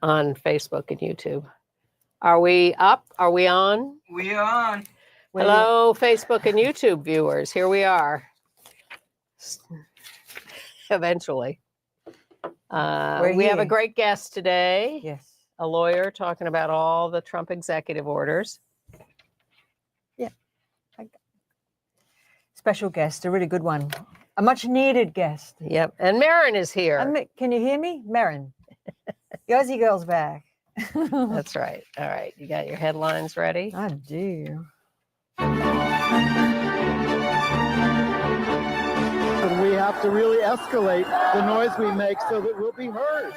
on Facebook and YouTube. Are we up? Are we on? We are on. Hello, Facebook and YouTube viewers. Here we are. Eventually. We have a great guest today. Yes. A lawyer talking about all the Trump executive orders. Yeah. Special guest, a really good one. A much needed guest. Yep. And Marin is here. Can you hear me? Marin. The Aussie girl's back. That's right. All right. You got your headlines ready? I do. And we have to really escalate the noise we make so that we'll be heard.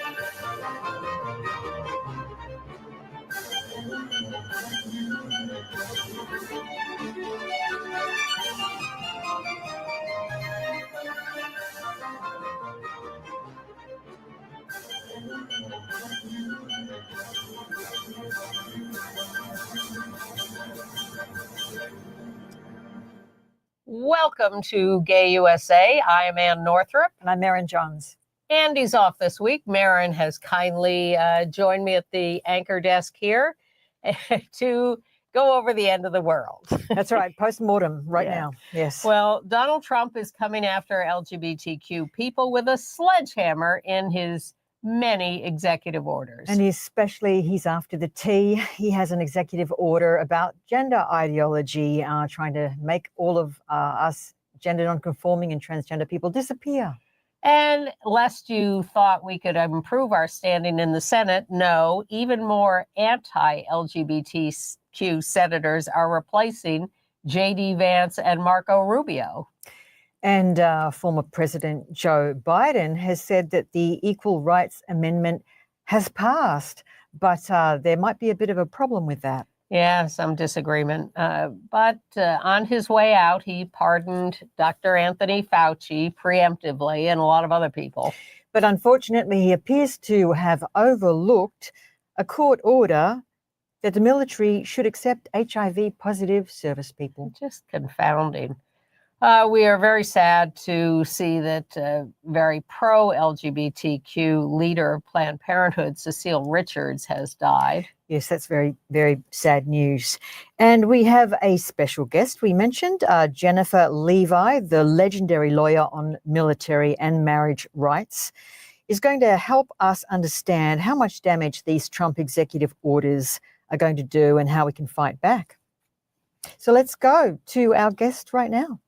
Welcome to Gay USA. I am Ann Northrop. And I'm Marin Johns. Andy's off this week. Marin has kindly joined me at the anchor desk here to go over the end of the world. That's right. Post-mortem now. Yes. Well, Donald Trump is coming after LGBTQ people with a sledgehammer in his many executive orders. And he's after the T. He has an executive order about gender ideology, trying to make all of us gender non-conforming and transgender people disappear. And lest you thought we could improve our standing in the Senate, no, even more anti-LGBTQ senators are replacing J.D. Vance and Marco Rubio. And former President Joe Biden has said that the Equal Rights Amendment has passed, but there might be a bit of a problem with that. Yeah, some disagreement. But on his way out, he pardoned Dr. Anthony Fauci preemptively and a lot of other people. But unfortunately, he appears to have overlooked a court order that the military should accept HIV-positive service people. Just confounding. We are very sad to see that very pro-LGBTQ leader of Planned Parenthood, Cecile Richards, has died. Yes, that's very, very sad news. And we have a special guest. We mentioned Jennifer Levi, the legendary lawyer on military and marriage rights, is going to help us understand how much damage these Trump executive orders are going to do and how we can fight back. So let's go to our guest right now.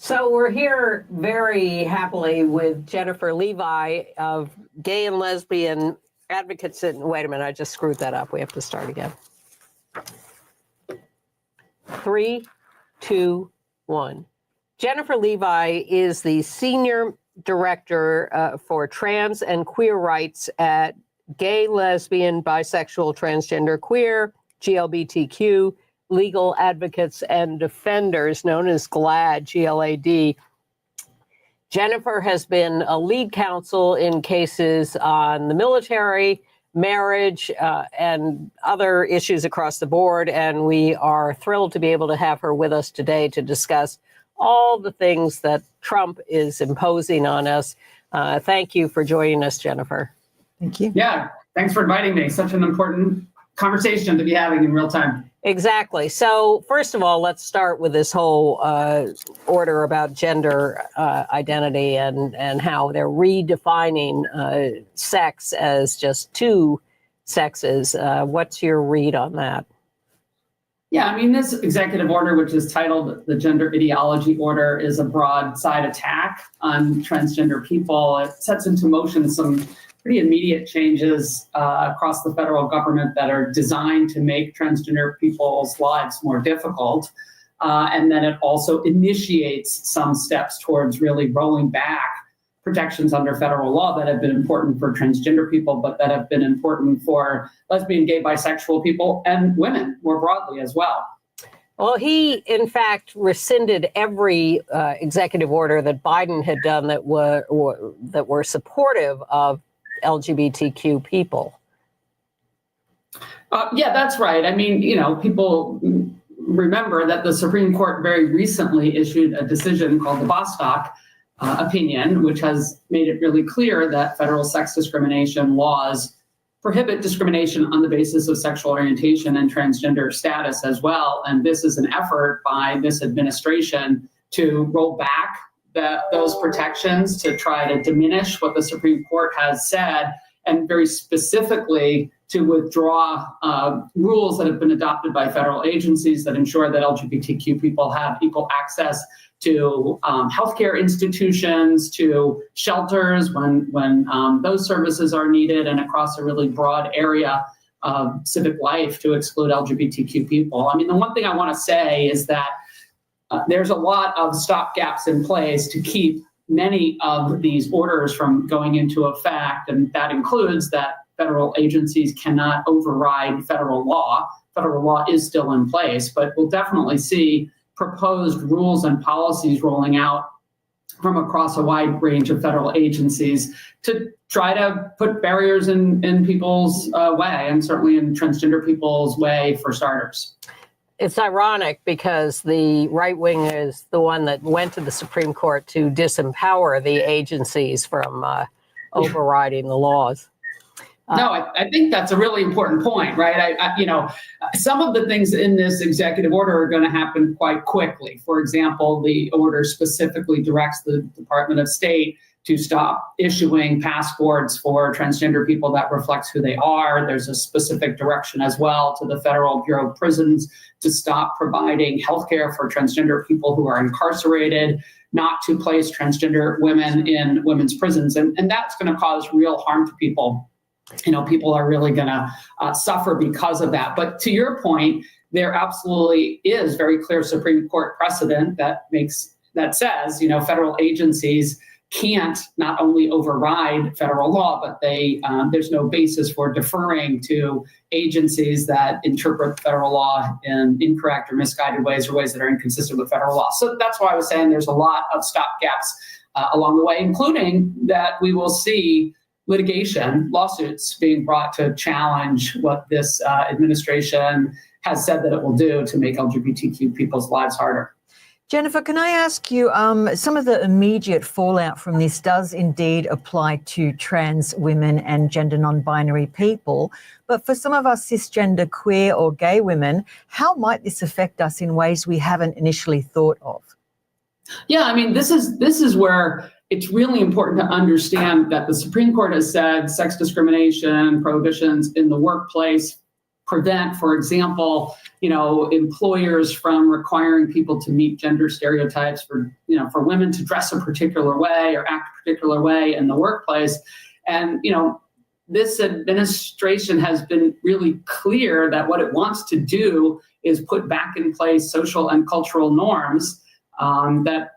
So we're here very happily with Jennifer Levi of Gay and Lesbian Advocates. Wait a minute, I just screwed that up. We have to start again. 3, 2, 1. Jennifer Levi is the Senior Director for Trans and Queer Rights at Gay, Lesbian, Bisexual, Transgender, Queer, GLBTQ, Legal Advocates and Defenders, known as GLAD, G-L-A-D. Jennifer has been a lead counsel in cases on the military, marriage, and other issues across the board. And we are thrilled to be able to have her with us today to discuss all the things that Trump is imposing on us. Thank you for joining us, Jennifer. Thank you. Yeah, thanks for inviting me. Such an important conversation to be having in real time. Exactly. So first of all, let's start with this whole order about gender identity and how they're redefining sex as just two sexes. What's your read on that? Yeah, I mean, this executive order, which is titled the Gender Ideology Order, is a broadside attack on transgender people. It sets into motion some pretty immediate changes across the federal government that are designed to make transgender people's lives more difficult. And then it also initiates some steps towards really rolling back protections under federal law that have been important for transgender people, but that have been important for lesbian, gay, bisexual people and women more broadly as well. Well, he, in fact, rescinded every executive order that Biden had done that were supportive of LGBTQ people. Yeah, that's right. I mean, you know, people remember that the Supreme Court very recently issued a decision called the Bostock opinion, which has made it really clear that federal sex discrimination laws prohibit discrimination on the basis of sexual orientation and transgender status as well. And this is an effort by this administration to roll back those protections, to try to diminish what the Supreme Court has said, and very specifically to withdraw rules that have been adopted by federal agencies that ensure that LGBTQ people have equal access to healthcare institutions, to shelters when those services are needed, and across a really broad area of civic life to exclude LGBTQ people. I mean, the one thing I want to say is that there's a lot of stopgaps in place to keep many of these orders from going into effect, and that includes that federal agencies cannot override federal law. Federal law is still in place, but we'll definitely see proposed rules and policies rolling out from across a wide range of federal agencies to try to put barriers in people's way, and certainly in transgender people's way, for starters. It's ironic because the right wing is the one that went to the Supreme Court to disempower the agencies from overriding the laws. No, I think that's a really important point, right? Some of the things in this executive order are going to happen quite quickly. For example, the order specifically directs the Department of State to stop issuing passports for transgender people that reflects who they are. There's a specific direction as well to the Federal Bureau of Prisons to stop providing healthcare for transgender people who are incarcerated, not to place transgender women in women's prisons. And that's going to cause real harm to people. People are really going to suffer because of that. But to your point, there absolutely is very clear Supreme Court precedent that says, federal agencies can't not only override federal law, but there's no basis for deferring to agencies that interpret federal law in incorrect or misguided ways, or ways that are inconsistent with federal law. So that's why I was saying there's a lot of stopgaps along the way, including that we will see litigation, lawsuits being brought to challenge what this administration has said that it will do to make LGBTQ people's lives harder. Jennifer, can I ask you, some of the immediate fallout from this does indeed apply to trans women and gender non-binary people, but for some of us cisgender, queer or gay women, how might this affect us in ways we haven't initially thought of? Yeah, I mean, this is where it's really important to understand that the Supreme Court has said sex discrimination prohibitions in the workplace prevent, for example, employers from requiring people to meet gender stereotypes for women to dress a particular way or act a particular way in the workplace. And, this administration has been really clear that what it wants to do is put back in place social and cultural norms that,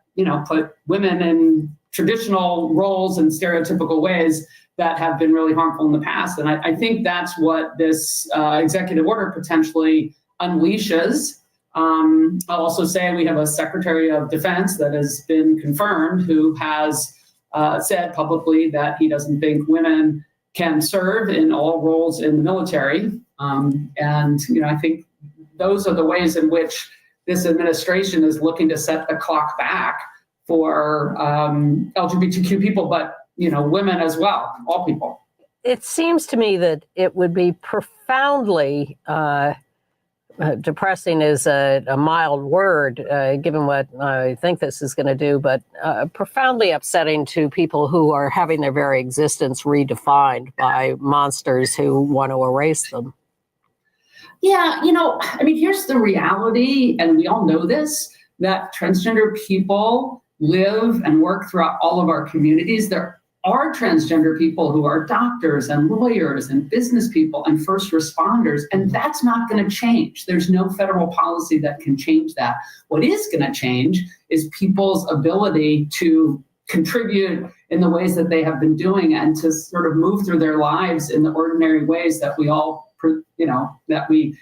put women in traditional roles and stereotypical ways that have been really harmful in the past. And I think that's what this executive order potentially unleashes. I'll also say we have a Secretary of Defense that has been confirmed who has said publicly that he doesn't think women can serve in all roles in the military. I think those are the ways in which this administration is looking to set the clock back for LGBTQ people, but women as well, all people. It seems to me that it would be profoundly depressing is a mild word, given what I think this is going to do, but profoundly upsetting to people who are having their very existence redefined by monsters who want to erase them. Yeah, here's the reality, and we all know this, that transgender people live and work throughout all of our communities. There are transgender people who are doctors and lawyers and business people and first responders, and that's not going to change. There's no federal policy that can change that. What is going to change is people's ability to contribute in the ways that they have been doing and to sort of move through their lives in the ordinary ways that we all, that we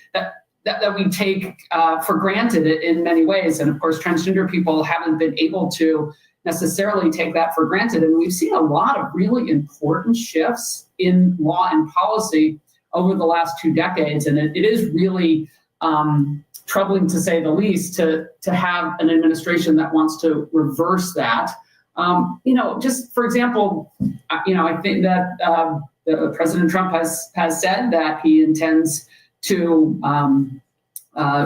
take for granted in many ways. And of course, transgender people haven't been able to necessarily take that for granted. And we've seen a lot of really important shifts in law and policy over the last 2 decades. And it is really troubling, to say the least, to have an administration that wants to reverse that. Just for example, I think that President Trump has said that he intends to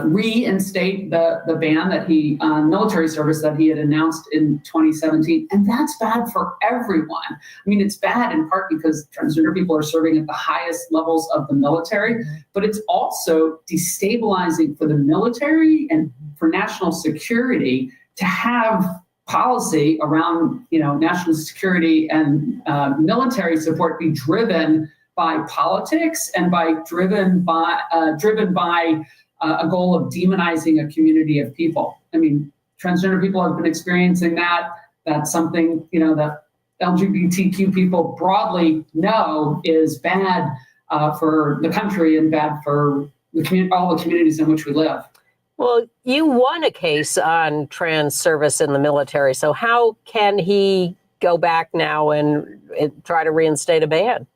reinstate the ban that on military service that he had announced in 2017. And that's bad for everyone. I mean, it's bad in part because transgender people are serving at the highest levels of the military, but it's also destabilizing for the military and for national security to have policy around, national security and military support be driven by politics and driven by a goal of demonizing a community of people. I mean, transgender people have been experiencing that. That's something, that LGBTQ people broadly know is bad for the country and bad for all the communities in which we live. Well, you won a case on trans service in the military. So how can he go back now and try to reinstate a ban?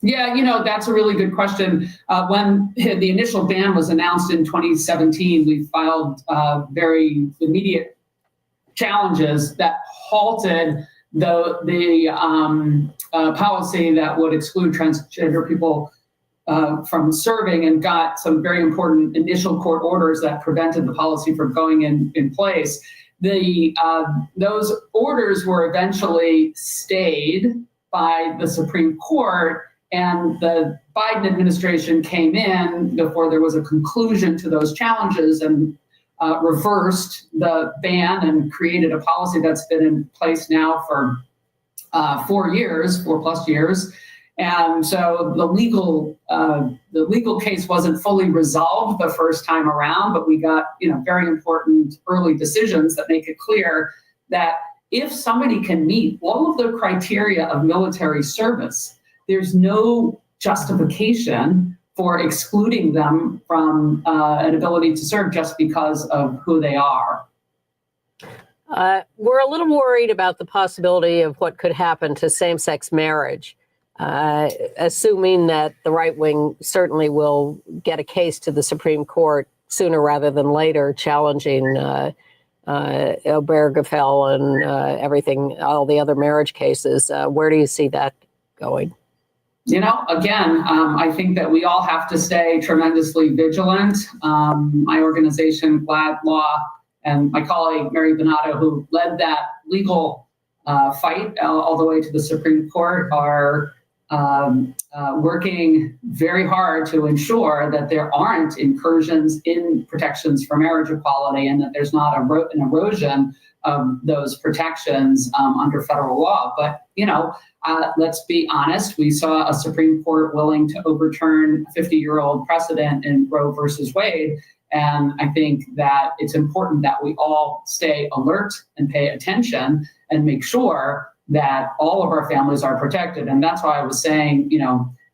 Yeah, that's a really good question. When the initial ban was announced in 2017, we filed very immediate challenges that halted the policy that would exclude transgender people from serving, and got some very important initial court orders that prevented the policy from going in place. Those orders were eventually stayed by the Supreme Court, and the Biden administration came in before there was a conclusion to those challenges and reversed the ban and created a policy that's been in place now for 4 plus years. And so the legal case wasn't fully resolved the first time around, but we got very important early decisions that make it clear that if somebody can meet all of the criteria of military service, there's no justification for excluding them from an ability to serve just because of who they are. We're a little worried about the possibility of what could happen to same-sex marriage, assuming that the right wing certainly will get a case to the Supreme Court sooner rather than later, challenging Obergefell and everything, all the other marriage cases. Where do you see that going? Again, I think that we all have to stay tremendously vigilant. My organization, GLAD Law, and my colleague, Mary Donato, who led that legal fight all the way to the Supreme Court, are working very hard to ensure that there aren't incursions in protections for marriage equality and that there's not an erosion of those protections under federal law. But, let's be honest, we saw a Supreme Court willing to overturn a 50-year-old precedent in Roe versus Wade. And I think that it's important that we all stay alert and pay attention and make sure that all of our families are protected. And that's why I was saying,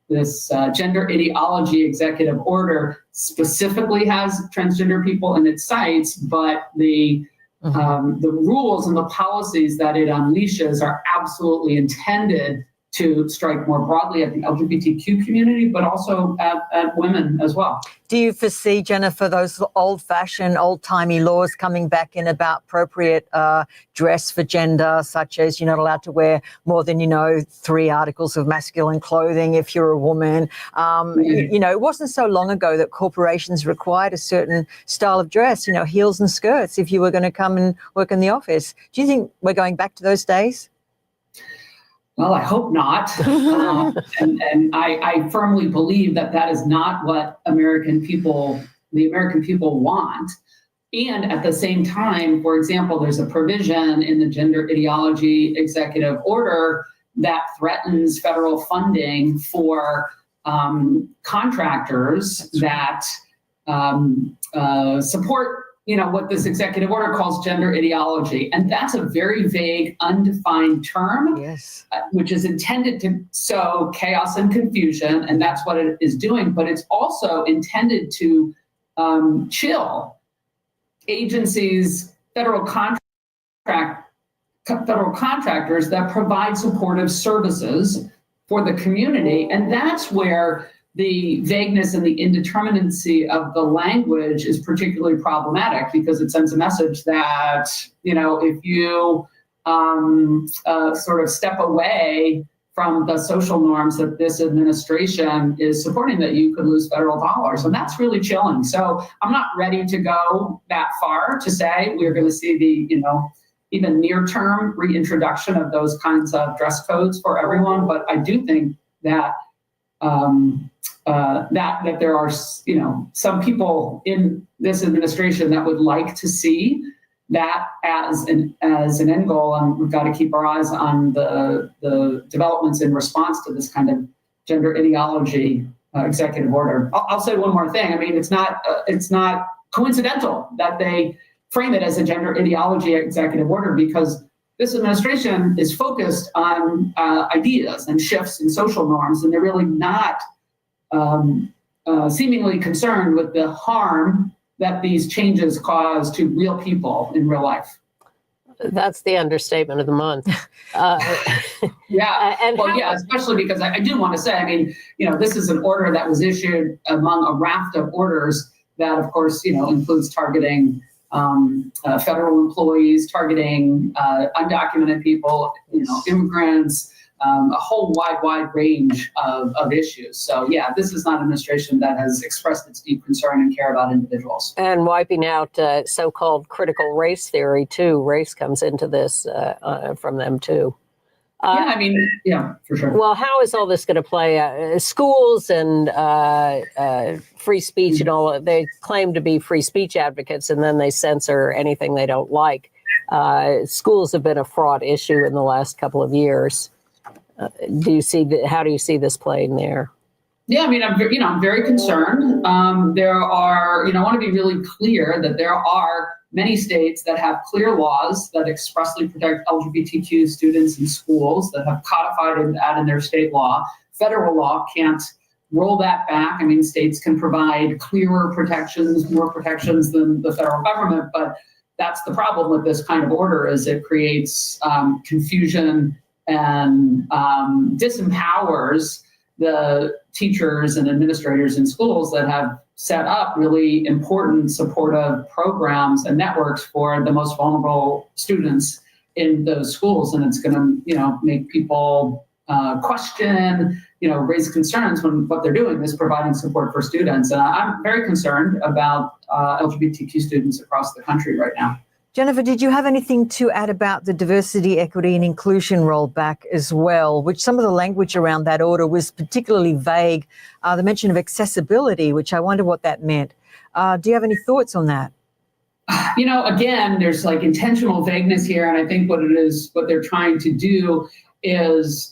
this gender ideology executive order specifically has transgender people in its sights, but the rules and the policies that it unleashes are absolutely intended to strike more broadly at the LGBTQ community, but also at women as well. Do you foresee, Jennifer, those old-fashioned, old-timey laws coming back in about appropriate dress for gender, such as you're not allowed to wear more than, 3 articles of masculine clothing if you're a woman? It wasn't so long ago that corporations required a certain style of dress, heels and skirts, if you were going to come and work in the office. Do you think we're going back to those days? Well, I hope not. And I firmly believe that is not what the American people want. And at the same time, for example, there's a provision in the gender ideology executive order that threatens federal funding for contractors that support what this executive order calls gender ideology. And that's a very vague, undefined term, yes, which is intended to sow chaos and confusion. And that's what it is doing. But it's also intended to chill agencies, federal contractors that provide supportive services for the community. And that's where the vagueness and the indeterminacy of the language is particularly problematic, because it sends a message that, if you sort of step away from the social norms that this administration is supporting, that you could lose federal dollars. And that's really chilling. So I'm not ready to go that far to say we're going to see the, even near-term reintroduction of those kinds of dress codes for everyone. But I do think that that there are, some people in this administration that would like to see that as an end goal, and we've got to keep our eyes on the developments in response to this kind of gender ideology executive order. I'll say one more thing. I mean, it's not coincidental that they frame it as a gender ideology executive order, because this administration is focused on ideas and shifts in social norms, and they're really not seemingly concerned with the harm that these changes cause to real people in real life. That's the understatement of the month. Yeah, especially because I do want to say, I mean, this is an order that was issued among a raft of orders that, of course, includes targeting federal employees, targeting undocumented people, immigrants, a whole wide range of issues. So yeah, this is not an administration that has expressed its deep concern and care about individuals. And wiping out so-called critical race theory too. Race comes into this from them too. For sure. Well, how is all this going to play out? Schools and free speech and all, they claim to be free speech advocates, and then they censor anything they don't like. Schools have been a fraught issue in the last couple of years. How do you see this playing there? Yeah, I mean, I'm very concerned. There are, I want to be really clear that there are many states that have clear laws that expressly protect LGBTQ students in schools, that have codified that in their state law. Federal law can't roll that back. I mean, states can provide clearer protections, more protections than the federal government, but that's the problem with this kind of order, is it creates confusion and disempowers the teachers and administrators in schools that have set up really important supportive programs and networks for the most vulnerable students in those schools. And it's going to, make people question, raise concerns when what they're doing is providing support for students. And I'm very concerned about LGBTQ students across the country right now. Jennifer, did you have anything to add about the diversity, equity and inclusion rollback as well, which some of the language around that order was particularly vague? The mention of accessibility, which I wonder what that meant. Do you have any thoughts on that? Again, there's like intentional vagueness here. And I think what they're trying to do is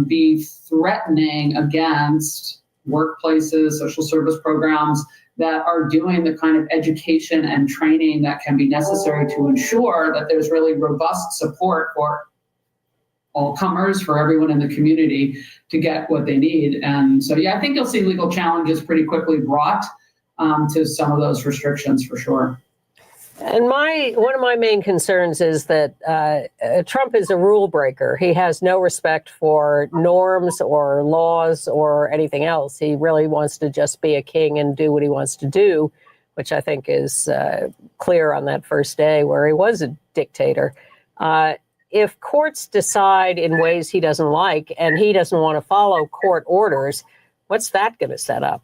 be threatening against workplaces, social service programs that are doing the kind of education and training that can be necessary to ensure that there's really robust support for all comers, for everyone in the community to get what they need. And so, I think you'll see legal challenges pretty quickly brought to some of those restrictions for sure. And one of my main concerns is that Trump is a rule breaker. He has no respect for norms or laws or anything else. He really wants to just be a king and do what he wants to do, which I think is clear on that first day where he was a dictator. If courts decide in ways he doesn't like and he doesn't want to follow court orders, what's that going to set up?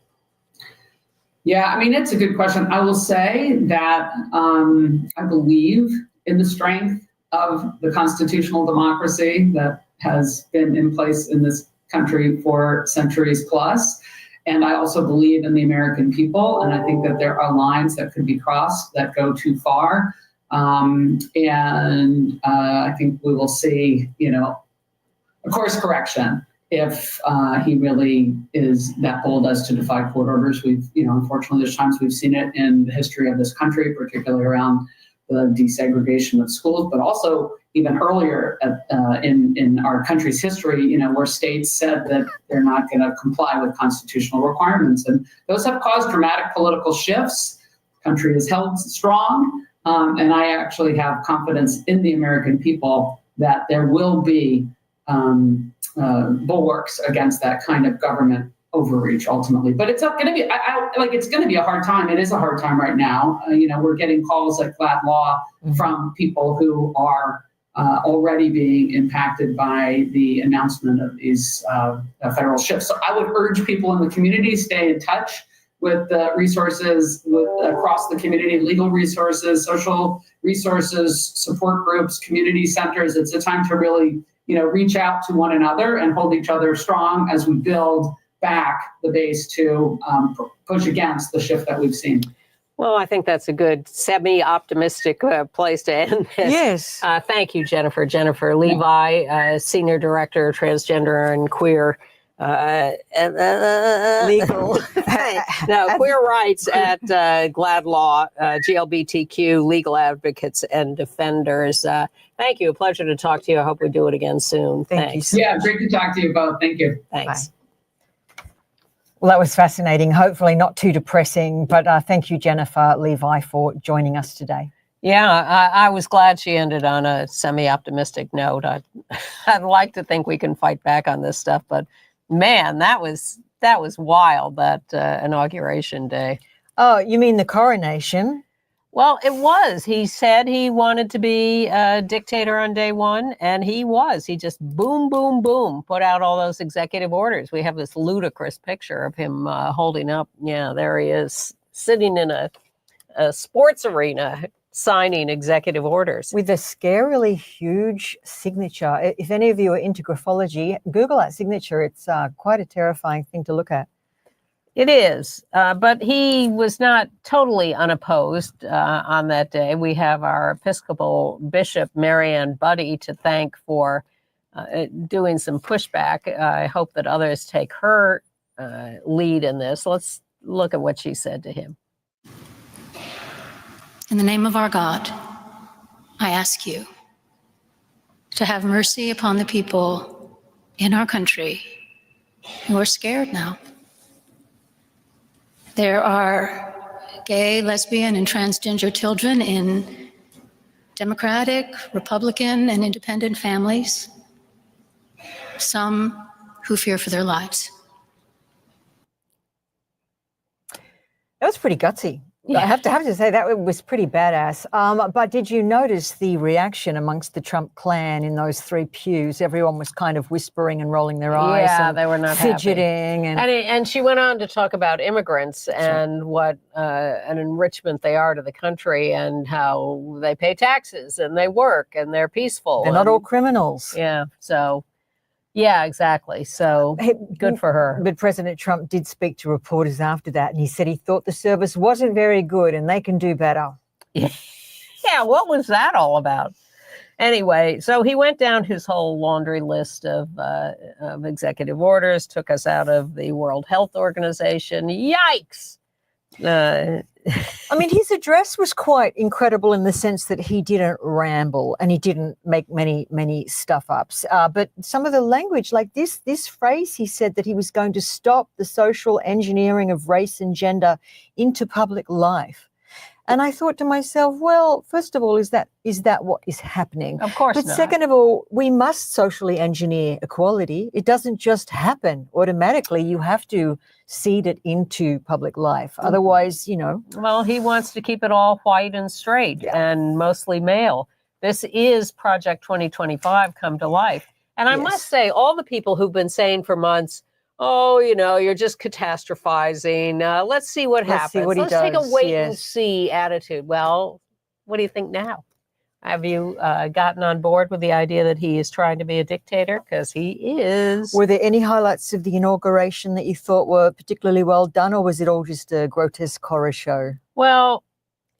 Yeah, I mean, it's a good question. I will say that I believe in the strength of the constitutional democracy that has been in place in this country for centuries plus. And I also believe in the American people. And I think that there are lines that could be crossed that go too far. And I think we will see, a course correction if he really is that bold as to defy court orders. We've, unfortunately, there's times we've seen it in the history of this country, particularly around the desegregation of schools, but also even earlier in our country's history, where states said that they're not going to comply with constitutional requirements. And those have caused dramatic political shifts. The country is held strong. And I actually have confidence in the American people that there will be bulwarks against that kind of government overreach ultimately. But it's not going to be, it's going to be a hard time. It is a hard time right now. We're getting calls like flat law from people who are already being impacted by the announcement of these federal shifts. So I would urge people in the community, stay in touch with the resources across the community, legal resources, social resources, support groups, community centers. It's a time to really, reach out to one another and hold each other strong as we build back the base to push against the shift that we've seen. Well, I think that's a good semi-optimistic place to end this. Yes. Thank you, Jennifer. Jennifer Levi, Senior Director, Transgender and Queer Legal. queer rights at GLAD Law, GLBTQ Legal Advocates and Defenders. Thank you. A pleasure to talk to you. I hope we do it again soon. Thank you Thanks. so Yeah, great to talk to you both. Thank you. Thanks. Bye. Well, that was fascinating. Hopefully not too depressing, but thank you, Jennifer Levi, for joining us today. Yeah, I was glad she ended on a semi-optimistic note. I'd like to think we can fight back on this stuff, but man, that was wild, that inauguration day. Oh, you mean the coronation? Well, it was. He said he wanted to be a dictator on day one, and he was. He just boom, boom, boom, put out all those executive orders. We have this ludicrous picture of him holding up. Yeah, there he is, sitting in a sports arena, signing executive orders. With a scarily huge signature. If any of you are into graphology, Google that signature. It's quite a terrifying thing to look at. It is, but he was not totally unopposed on that day. We have our Episcopal Bishop, Marianne Buddy, to thank for doing some pushback. I hope that others take her lead in this. Let's look at what she said to him. In the name of our God, I ask you to have mercy upon the people in our country who are scared now. There are gay, lesbian, and transgender children in Democratic, Republican, and independent families, some who fear for their lives. That was pretty gutsy. Yeah. I have to say that was pretty badass. But did you notice the reaction amongst the Trump clan in those three pews? Everyone was kind of whispering and rolling their eyes. Yeah, and they were not fidgeting. happy. And she went on to talk about immigrants and what an enrichment they are to the country, and how they pay taxes and they work and they're peaceful. They're not all criminals. Yeah. So, yeah, exactly. So good for her. But President Trump did speak to reporters after that, and he said he thought the service wasn't very good and they can do better. Yeah, what was that all about? Anyway, so he went down his whole laundry list of executive orders, took us out of the World Health Organization. Yikes! I mean, his address was quite incredible in the sense that he didn't ramble and he didn't make many stuff-ups. But some of the language, like this phrase, he said that he was going to stop the social engineering of race and gender into public life. And I thought to myself, well, first of all, is that what is happening? Of course But not. second of all, we must socially engineer equality. It doesn't just happen automatically. You have to seed it into public life. Otherwise, Well, he wants to keep it all white and straight and mostly male. This is Project 2025 come to life. And I must say, all the people who've been saying for months, oh, you're just catastrophizing. Let's see what happens. See what he Let's take a does. wait and see attitude. Well, what do you think now? Have you gotten on board with the idea that he is trying to be a dictator? Because he is. Were there any highlights of the inauguration that you thought were particularly well done, or was it all just a grotesque horror show? Well,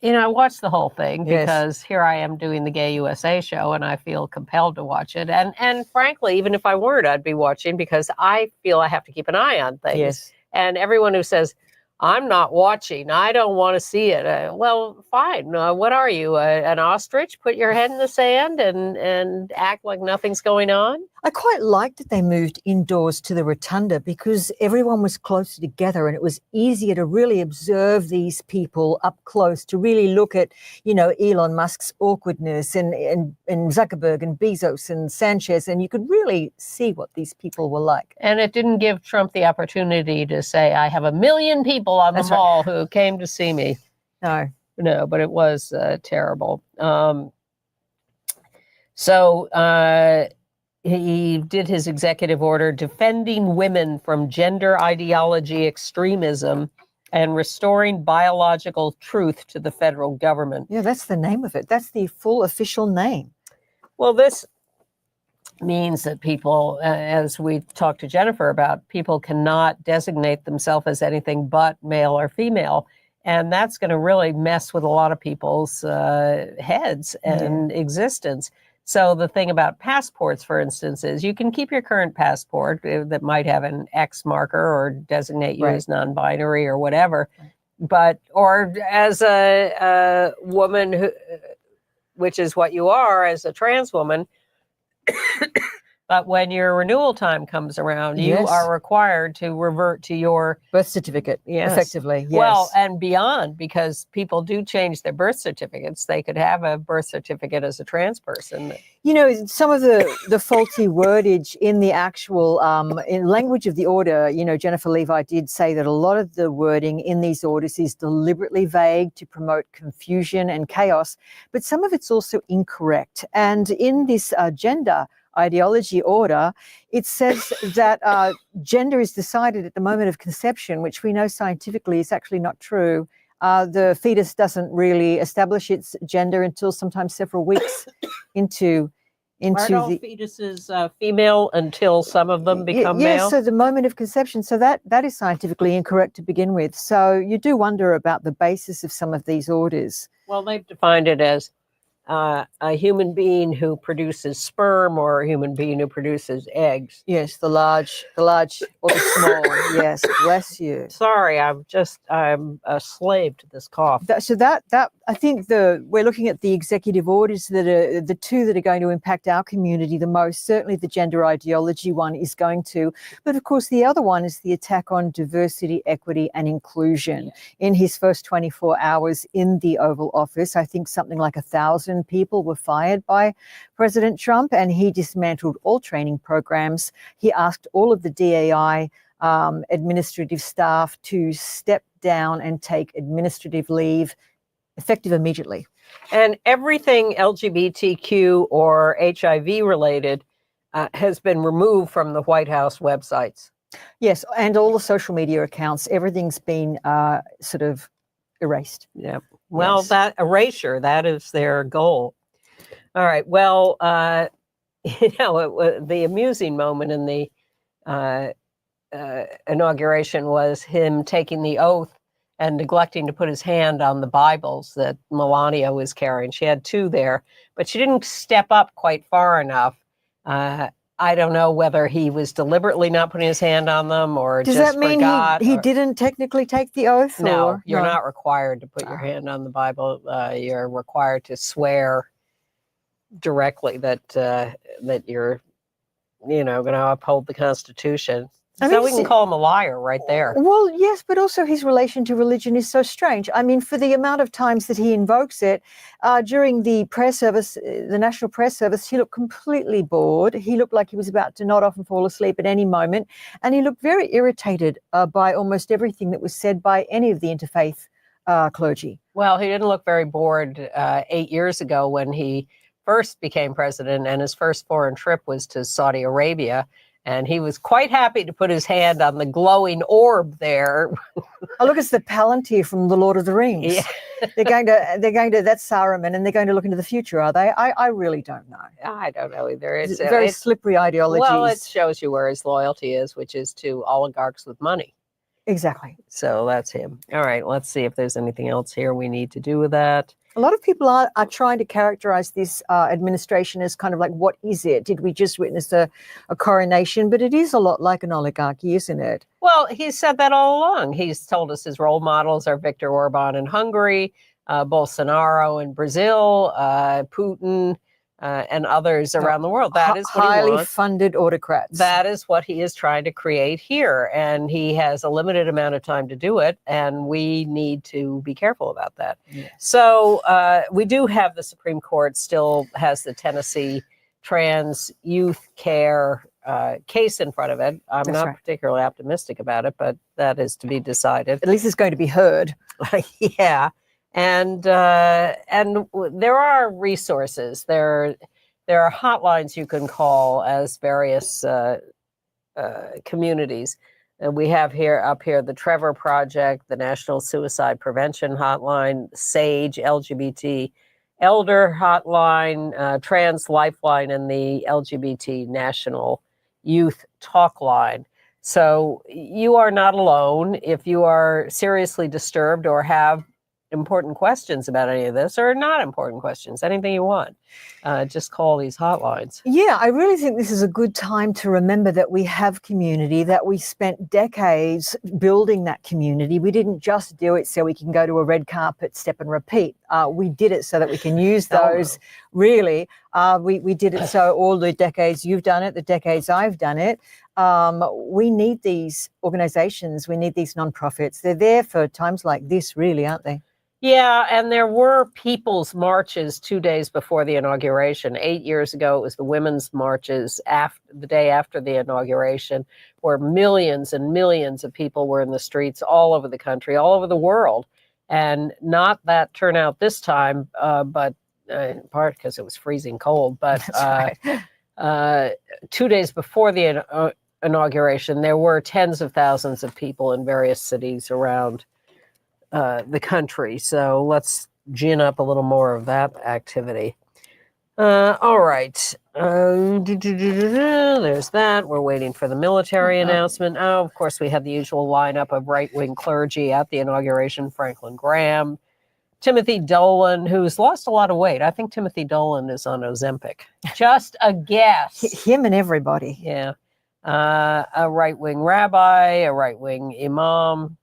I watched the whole thing Yes. because here I am doing the Gay USA show and I feel compelled to watch it. And frankly, even if I weren't, I'd be watching because I feel I have to keep an eye on things. Yes. And everyone who says, I'm not watching, I don't want to see it. Well, fine. What are you, an ostrich? Put your head in the sand and act like nothing's going on? I quite liked that they moved indoors to the rotunda because everyone was closer together and it was easier to really observe these people up close, to really look at, Elon Musk's awkwardness and Zuckerberg and Bezos and Sanchez, and you could really see what these people were like. And it didn't give Trump the opportunity to say, I have 1 million people on the mall who came to see me. No, but it was terrible. So he did his executive order defending women from gender ideology extremism and restoring biological truth to the federal government. Yeah, that's the name of it. That's the full official name. Well, this means that people, as we've talked to Jennifer about, people cannot designate themselves as anything but male or female. And that's going to really mess with a lot of people's heads and existence. So the thing about passports, for instance, is you can keep your current passport that might have an X marker or designate you as non-binary or whatever. But, or as a woman, who, which is what you are as a trans woman, but when your renewal time comes around, you are required to revert to your birth certificate, effectively. Yes. Well, and beyond, because people do change their birth certificates. They could have a birth certificate as a trans person. You know, some of the faulty wordage in the actual in language of the order, you know, Jennifer Levi did say that a lot of the wording in these orders is deliberately vague to promote confusion and chaos, but some of it's also incorrect. And in this gender ideology order, it says that gender is decided at the moment of conception, which we know scientifically is actually not true. The fetus doesn't really establish its gender until sometimes several weeks into Aren't all fetuses female until some of them become male? Yes, so the moment of conception. So that is scientifically incorrect to begin with. So you do wonder about the basis of some of these orders. Well, they've defined it as a human being who produces sperm or a human being who produces eggs. Yes, the large or the small. Yes, bless you. Sorry, I'm a slave to this cough. That I think we're looking at the executive orders that are the two that are going to impact our community the most. Certainly the gender ideology one is going to, but of course the other one is the attack on diversity, equity and inclusion. In his first 24 hours in the Oval Office, I think something like 1,000 people were fired by President Trump, and he dismantled all training programs. He asked all of the DAI administrative staff to step down and take administrative leave effective immediately. And everything LGBTQ or HIV related has been removed from the White House websites. Yes, and all the social media accounts, everything's been sort of erased. Yeah. Well, that erasure, that is their goal. All right. Well, you know, the amusing moment in the inauguration was him taking the oath and neglecting to put his hand on the Bibles that Melania was carrying. She had two there, but she didn't step up quite far enough. I don't know whether he was deliberately not putting his hand on them or Does just that mean forgot. he didn't technically take the oath? No, you're not required to put your hand on the Bible. You're required to swear directly that you're, you know, going to uphold the Constitution. So we can call him a liar right there. Well, yes, but also his relation to religion is so strange. I mean, for the amount of times that he invokes it, during the press service, the national press service, he looked completely bored. He looked like he was about to nod off and fall asleep at any moment. And he looked very irritated by almost everything that was said by any of the interfaith clergy. Well, he didn't look very bored 8 years ago when he first became president, and his first foreign trip was to Saudi Arabia. And he was quite happy to put his hand on the glowing orb there. Oh, look, it's the Palantir from The Lord of the Rings. Yeah. They're going to, that's Saruman, and they're going to look into the future, are they? I really don't know. I don't know either. It's very slippery ideologies. Well, it shows you where his loyalty is, which is to oligarchs with money. Exactly. So that's him. All right, let's see if there's anything else here we need to do with that. A lot of people are trying to characterize this administration as kind of like, what is it? Did we just witness a coronation? But it is a lot like an oligarchy, isn't it? Well, he's said that all along. He's told us his role models are Viktor Orban in Hungary, Bolsonaro in Brazil, Putin, and others around the world. That is what he highly wants. Funded autocrats. That is what he is trying to create here. And he has a limited amount of time to do it. And we need to be careful about that. Yes. So we do have the Supreme Court still has the Tennessee trans youth care case in front of it. I'm That's not right. particularly optimistic about it, but that is to be decided. At least it's going to be heard. Yeah. And there are resources. There there are hotlines you can call as various communities. And we have up here the Trevor Project, the National Suicide Prevention Hotline, SAGE, LGBT Elder Hotline, Trans Lifeline, and the LGBT National Youth Talk Line. So you are not alone. If you are seriously disturbed or have important questions about any of this, or not important questions, anything you want, just call these hotlines. Yeah, I really think this is a good time to remember that we have community, that we spent decades building that community. We didn't just do it so we can go to a red carpet, step and repeat. We did it so that we can use those. Really, we did it so all the decades you've done it, the decades I've done it. We need these organizations. We need these nonprofits. They're there for times like this, really, aren't they? Yeah, and there were people's marches 2 days before the inauguration. 8 years ago, it was the women's marches the day after the inauguration, where millions and millions of people were in the streets all over the country, all over the world. And not that turnout this time, but in part because it was freezing cold. But That's right. 2 days before the inauguration, there were tens of thousands of people in various cities around the country. So let's gin up a little more of that activity. All right. There's that. We're waiting for the military announcement. Oh, of course, we had the usual lineup of right-wing clergy at the inauguration. Franklin Graham, Timothy Dolan, who's lost a lot of weight. I think Timothy Dolan is on Ozempic. Just a guess. Him and everybody. Yeah. A right-wing rabbi, a right-wing imam.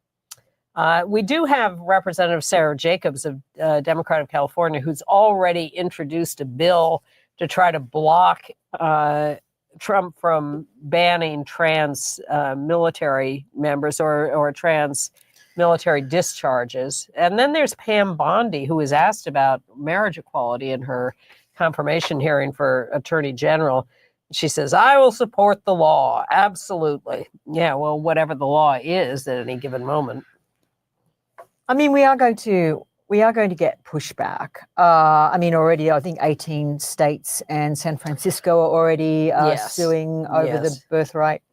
We do have Representative Sarah Jacobs of Democrat of California, who's already introduced a bill to try to block Trump from banning trans military members or trans military discharges. And then there's Pam Bondi, who was asked about marriage equality in her confirmation hearing for Attorney General. She says, I will support the law. Absolutely. Yeah, well, whatever the law is at any given moment. I mean, we are going to get pushback. I mean, already I think 18 states and San Francisco are already suing over the birthright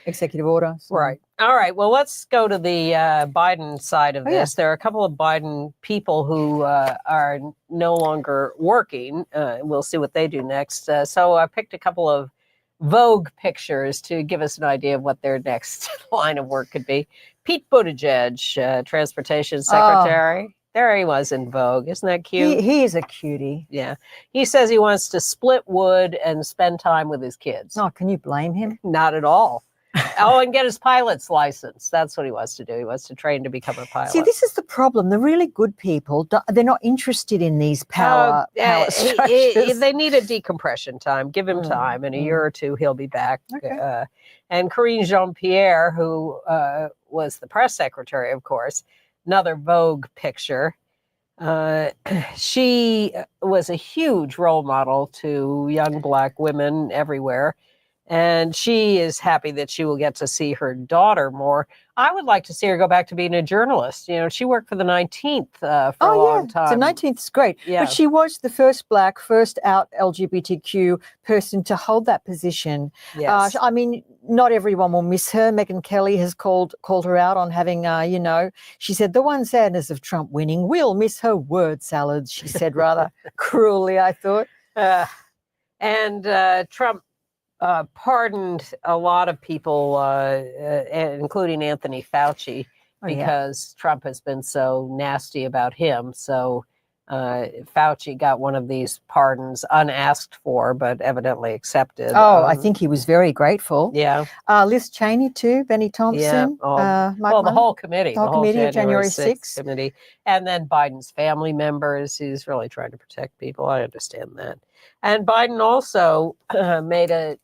executive order. So. Right. All right. Well, let's go to the Biden side of this. There are a couple of Biden people who are no longer working. We'll see what they do next. So I picked a couple of Vogue pictures to give us an idea of what their next line of work could be. Pete Buttigieg, transportation secretary. There he was in Vogue. Isn't that cute? He is a cutie. Yeah. He says he wants to split wood and spend time with his kids. Oh, can you blame him? Not at all. Oh, and get his pilot's license. That's what he wants to do. He wants to train to become a pilot. See, this is the problem. The really good people, they're not interested in these power structures. They need a decompression time. Give him time. In a year or two, he'll be back. Okay. And Karine Jean-Pierre, who was the press secretary, of course, another Vogue picture. She was a huge role model to young Black women everywhere. And she is happy that she will get to see her daughter more. I would like to see her go back to being a journalist. You know, she worked for the 19th for a long time. So 19th is great. Yeah. But she was the first Black, first out LGBTQ person to hold that position. Yes. I mean, not everyone will miss her. Megyn Kelly has called her out on having, she said, the one sadness of Trump winning, we'll miss her word salads, she said rather cruelly, I thought. And Trump pardoned a lot of people, including Anthony Fauci, because Trump has been so nasty about him. So Fauci got one of these pardons unasked for, but evidently accepted. I think he was very grateful. Yeah. Liz Cheney too, Benny Thompson. Yeah. The whole committee. The whole committee, January 6th. Committee. And then Biden's family members. He's really trying to protect people. I understand that. And Biden also made a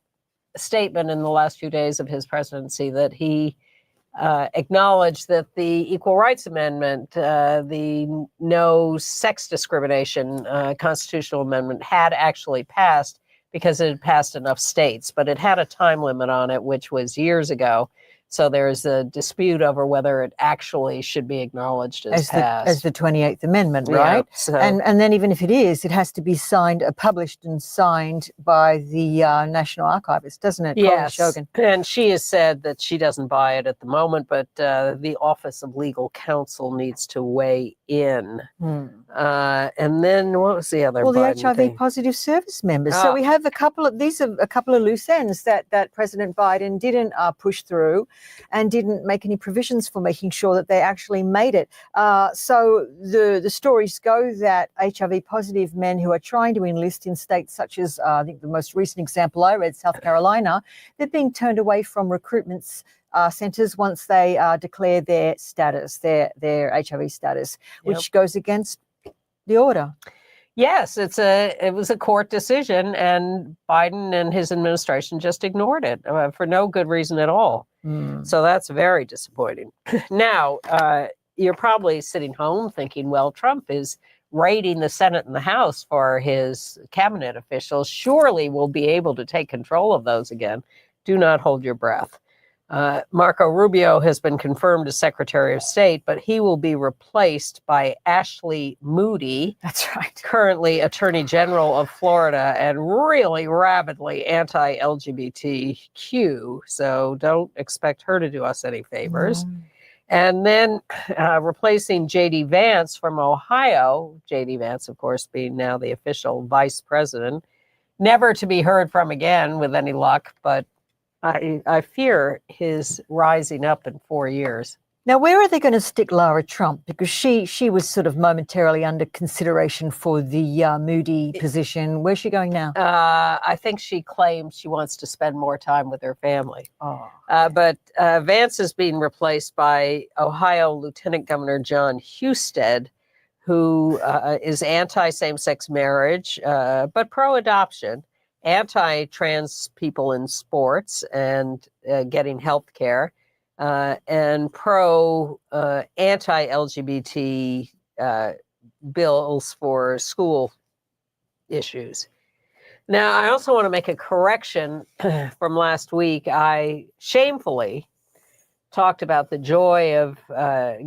statement in the last few days of his presidency that he acknowledged that the Equal Rights Amendment, the no sex discrimination constitutional amendment, had actually passed because it had passed enough states, but it had a time limit on it, which was years ago. So there's a dispute over whether it actually should be acknowledged as passed. As the 28th Amendment, right? Yeah, so, And then even if it is, it has to be signed, published and signed by the National Archivist, doesn't it? yes, Shogun. and she has said that she doesn't buy it at the moment, but the Office of Legal Counsel needs to weigh in. And then what was the other? Well, the Biden HIV thing? positive service members. So we have these are a couple of loose ends that President Biden didn't push through, and didn't make any provisions for making sure that they actually made it. So the stories go that HIV positive men who are trying to enlist in states such as, I think the most recent example I read, South Carolina, they're being turned away from recruitment centres once they declare their status, their HIV status, which goes against the order. Yes, it was a court decision, and Biden and his administration just ignored it for no good reason at all. So that's very disappointing. Now, you're probably sitting home thinking, well, Trump is raiding the Senate and the House for his cabinet officials. Surely we'll be able to take control of those again. Do not hold your breath. Marco Rubio has been confirmed as Secretary of State, but he will be replaced by Ashley Moody. That's right. Currently Attorney General of Florida and really rabidly anti-LGBTQ. So don't expect her to do us any favors. And then replacing J.D. Vance from Ohio, J.D. Vance, of course, being now the official vice president, never to be heard from again with any luck, but I fear his rising up in 4 years. Now, where are they going to stick Lara Trump? Because she was sort of momentarily under consideration for the Moody position. Where's she going now? I think she claims she wants to spend more time with her family. But Vance is being replaced by Ohio Lieutenant Governor John Husted, who is anti-same-sex marriage, but pro-adoption, anti-trans people in sports and getting health care, and anti-LGBT bills for school issues. Now, I also want to make a correction from last week. I shamefully talked about the joy of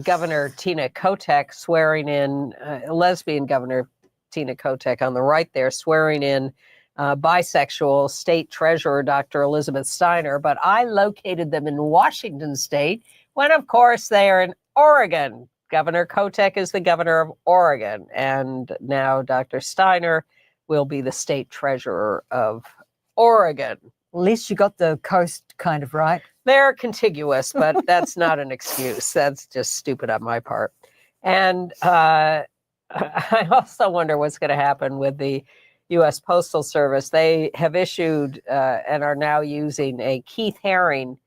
Governor Tina Kotek swearing in, lesbian Governor Tina Kotek on the right there, swearing in bisexual state treasurer Dr. Elizabeth Steiner, but I located them in Washington state when, of course, they are in Oregon. Governor Kotek is the governor of Oregon, and now Dr. Steiner will be the state treasurer of Oregon. At least you got the coast kind of right. They're contiguous, but that's not an excuse. That's just stupid on my part. And I also wonder what's going to happen with the U.S. Postal Service. They have issued and are now using a Keith Haring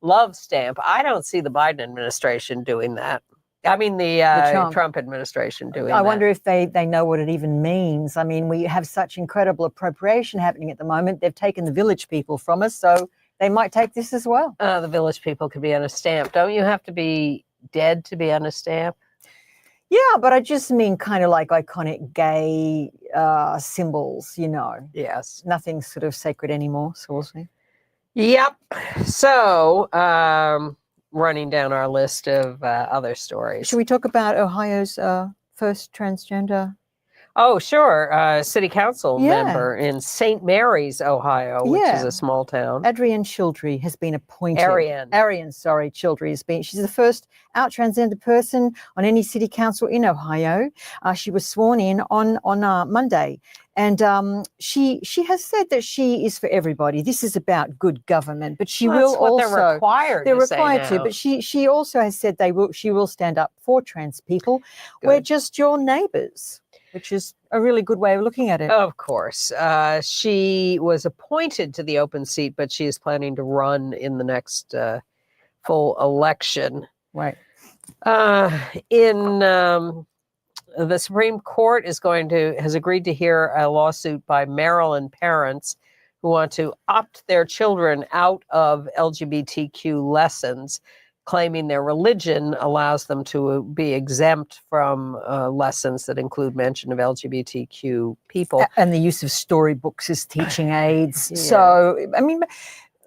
love stamp. I don't see the Biden administration doing that. I mean, the Trump administration doing that. I wonder if they know what it even means. I mean, we have such incredible appropriation happening at the moment. They've taken the village people from us, so they might take this as well. The village people could be on a stamp. Don't you have to be dead to be on a stamp? Yeah, but I just mean kind of like iconic gay symbols, you know. Yes. Nothing sort of sacred anymore, so we'll see. Yep. So, running down our list of other stories. Should we talk about Ohio's first transgender? Oh, sure. City council member in St. Mary's, Ohio, which is a small town. Adrienne Childry has been appointed. Ariane, Childry has been. She's the first out transgender person on any city council in Ohio. She was sworn in on Monday. And she has said that she is for everybody. This is about good government, but she will also. They're required. They're required to, but she also has said she will stand up for trans people. Good. We're just your neighbours, which is a really good way of looking at it. Of course, she was appointed to the open seat, but she is planning to run in the next full election. Right. The Supreme Court has agreed to hear a lawsuit by Maryland parents who want to opt their children out of LGBTQ lessons, claiming their religion allows them to be exempt from lessons that include mention of LGBTQ people. And the use of storybooks as teaching aids. Yeah. So, I mean,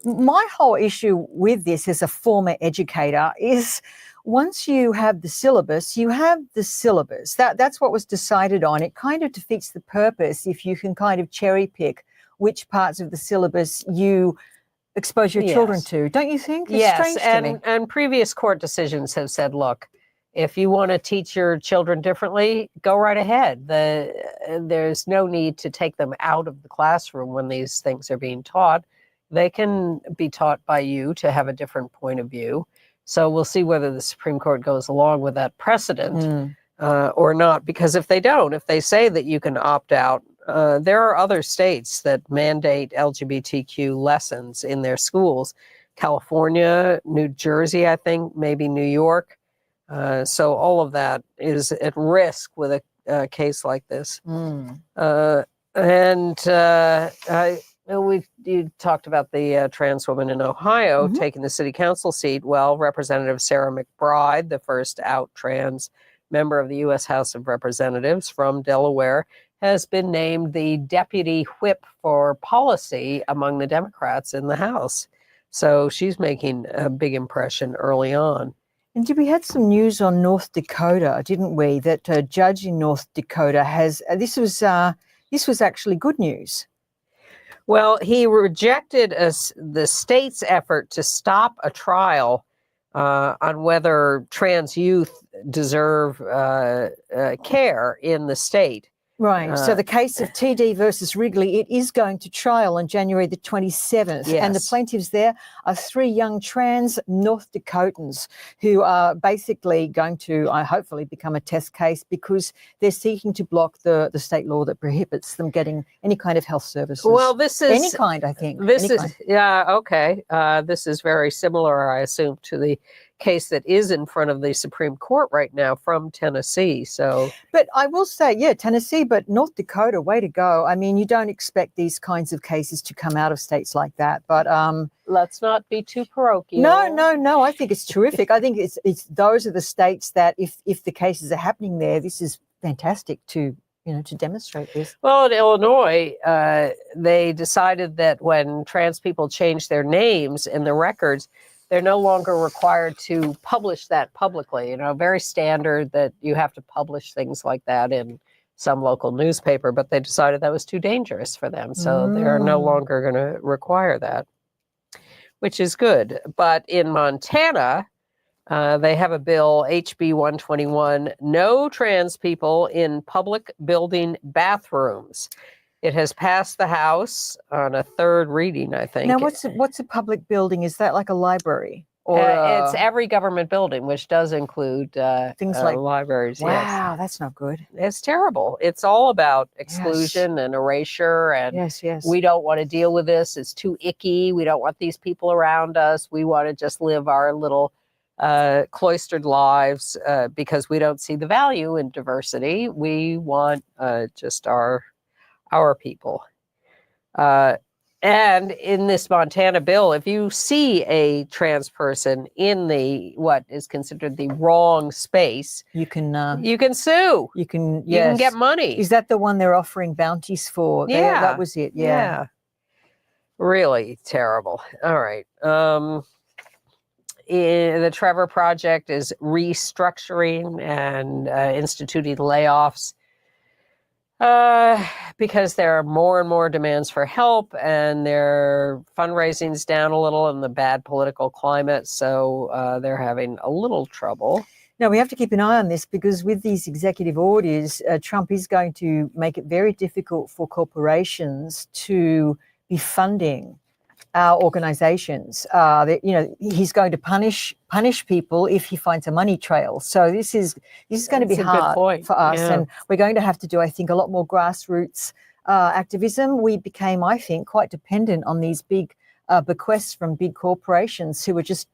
my whole issue with this as a former educator is once you have the syllabus, you have the syllabus. That's what was decided on. It kind of defeats the purpose if you can kind of cherry pick which parts of the syllabus you expose your children to. Don't you think? It's strange to me. And previous court decisions have said, look, if you want to teach your children differently, go right ahead. There's no need to take them out of the classroom when these things are being taught. They can be taught by you to have a different point of view. So we'll see whether the Supreme Court goes along with that precedent or not. Because if they don't, if they say that you can opt out, there are other states that mandate LGBTQ lessons in their schools. California, New Jersey, I think, maybe New York. So all of that is at risk with a case like this. You talked about the trans woman in Ohio taking the city council seat. Well, Representative Sarah McBride, the first out trans member of the U.S. House of Representatives from Delaware, has been named the deputy whip for policy among the Democrats in the House. So she's making a big impression early on. And we had some news on North Dakota, didn't we? That a judge in North Dakota has this was actually good news. Well, he rejected the state's effort to stop a trial on whether trans youth deserve care in the state. Right. So the case of TD versus Wrigley, it is going to trial on January the 27th. Yes. And the plaintiffs there are 3 young trans North Dakotans who are basically going to hopefully become a test case because they're seeking to block the state law that prohibits them getting any kind of health services. Well, this is... Any kind, I think. Yeah, okay. This is very similar, I assume, to the case that is in front of the Supreme Court right now from Tennessee. So, but I will say, yeah, Tennessee, but North Dakota, way to go. I mean, you don't expect these kinds of cases to come out of states like that, but let's not be too parochial. No. I think it's terrific. I think it's those are the states that if the cases are happening there, this is fantastic to demonstrate this. Well, in Illinois, they decided that when trans people change their names in the records, they're no longer required to publish that publicly. Very standard that you have to publish things like that in some local newspaper, but they decided that was too dangerous for them. So they're no longer going to require that, which is good. But in Montana, they have a bill, HB 121, no trans people in public building bathrooms. It has passed the House on a 3rd reading, I think. Now, what's a public building? Is that like a library? Or it's every government building, which does include things like libraries. Wow, that's not good. It's terrible. It's all about exclusion and erasure. And yes. We don't want to deal with this. It's too icky. We don't want these people around us. We want to just live our little cloistered lives because we don't see the value in diversity. We want just our people. And in this Montana bill, if you see a trans person in what is considered the wrong space, you can sue. You can get money. Is that the one they're offering bounties for? Yeah, that was it. Yeah. Really terrible. All right. The Trevor Project is restructuring and instituting layoffs. Because there are more and more demands for help and their fundraising's down a little in the bad political climate. So they're having a little trouble. Now, we have to keep an eye on this because with these executive orders, Trump is going to make it very difficult for corporations to be funding our organizations. He's going to punish people if he finds a money trail. So this is going to be hard for us. Yeah. And we're going to have to do, I think, a lot more grassroots activism. We became, I think, quite dependent on these big bequests from big corporations who were just,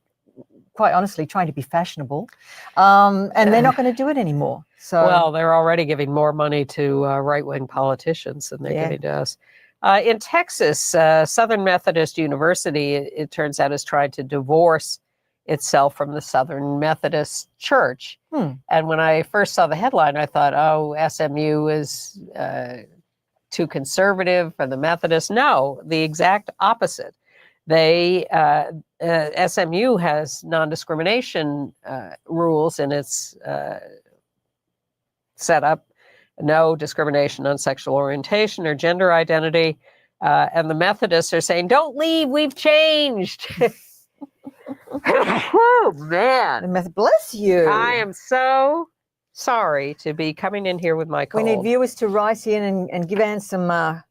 quite honestly, trying to be fashionable. And they're not going to do it anymore. So, well, they're already giving more money to right-wing politicians than they're giving to us. In Texas, Southern Methodist University, it turns out, is trying to divorce itself from the Southern Methodist Church. And when I first saw the headline, I thought, oh, SMU is too conservative for the Methodists. No, the exact opposite. They SMU has non-discrimination rules in its setup. No discrimination on sexual orientation or gender identity. And the Methodists are saying, don't leave, we've changed. Oh, man. Bless you. I am so sorry to be coming in here with my cold. We need viewers to write in and give Anne some